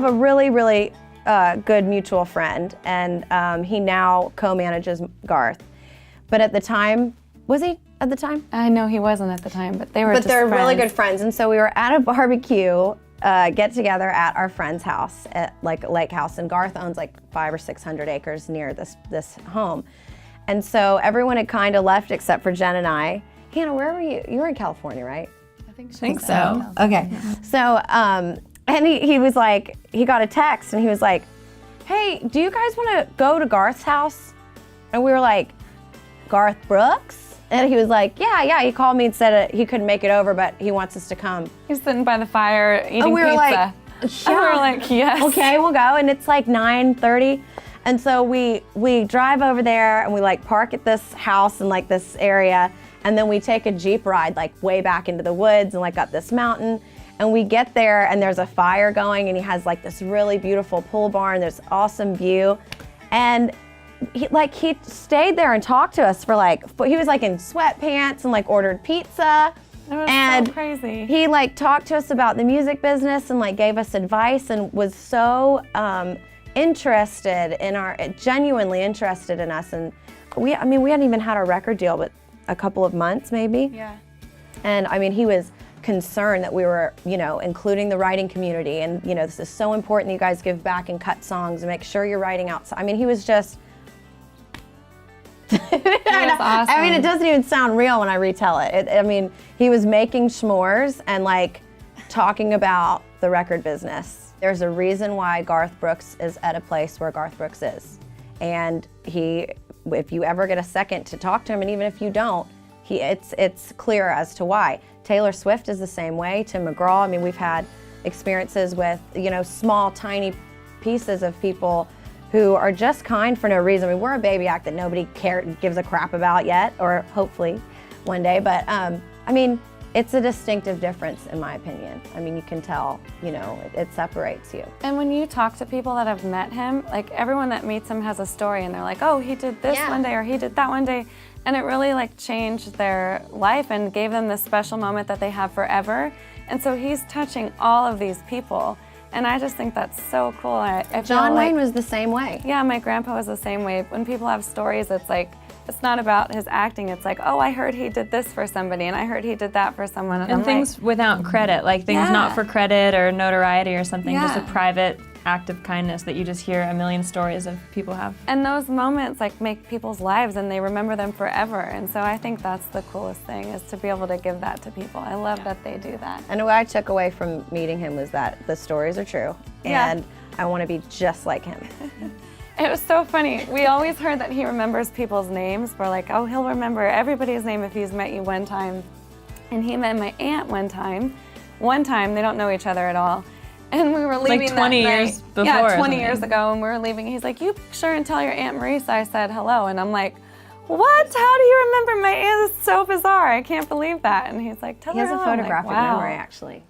a really, really good mutual friend, and he now co-manages Garth. But at the time, was he at the time? I know he wasn't at the time, but they were But just they're friends. really good friends, and so we were at a barbecue get together at our friend's house at like a lake house, and Garth owns like 500 or 600 acres near this home. And so everyone had kind of left except for Jen and I. Hannah, where were you? You were in California, right? I think so. Okay. So, and he was like, he got a text and he was like, hey, do you guys want to go to Garth's house? And we were like, Garth Brooks? And he was like, yeah. He called me and said he couldn't make it over, but he wants us to come. He's sitting by the fire eating And we were pizza. like, And we were like, yes. Okay, we'll go. And it's like 9:30. And so we drive over there and we like park at this house in like this area. And then we take a Jeep ride like way back into the woods and like up this mountain. And we get there and there's a fire going and he has like this really beautiful pole barn. There's awesome view. And he stayed there and talked to us for like, he was like in sweatpants and like ordered pizza. It was And so crazy. he like talked to us about the music business and like gave us advice and was so genuinely interested in us. And we hadn't even had our record deal, but a couple of months maybe. Yeah. And I mean, he was concerned that we were, including the writing community. And, this is so important that you guys give back and cut songs and make sure you're writing out. I mean, he was just, It was awesome. I mean, it doesn't even sound real when I retell it. He was making s'mores and like talking about the record business. There's a reason why Garth Brooks is at a place where Garth Brooks is. And if you ever get a second to talk to him, and even if you don't, it's clear as to why. Taylor Swift is the same way, Tim McGraw. I mean, we've had experiences with, small, tiny pieces of people who are just kind for no reason. I mean, we're a baby act that nobody gives a crap about yet, or hopefully one day. But it's a distinctive difference in my opinion. I mean, you can tell, it separates you. And when you talk to people that have met him, like everyone that meets him has a story and they're like, oh, he did this one day or he did that one day. And it really like changed their life and gave them this special moment that they have forever. And so he's touching all of these people. And I just think that's so cool. I John feel Wayne like, was the same way. Yeah, my grandpa was the same way. When people have stories, it's like, it's not about his acting. It's like, oh, I heard he did this for somebody, and I heard he did that for someone. And things without credit, like things not for credit or notoriety or something, just a private act of kindness that you just hear a million stories of people have. And those moments like make people's lives and they remember them forever. And so I think that's the coolest thing, is to be able to give that to people. I love that they do that. And what I took away from meeting him was that the stories are true, and I want to be just like him. It was so funny. We always heard that he remembers people's names. We're like, oh, he'll remember everybody's name if he's met you one time. And he met my aunt one time. They don't know each other at all. And we were leaving like 20 that years night. before. Yeah, 20 years ago, and we were leaving. He's like, you make sure and tell your Aunt Marisa I said hello. And I'm like, what? How do you remember my aunt? It's so bizarre. I can't believe that. And he's like, tell her hello. He has a photographic I'm like, wow. memory, actually.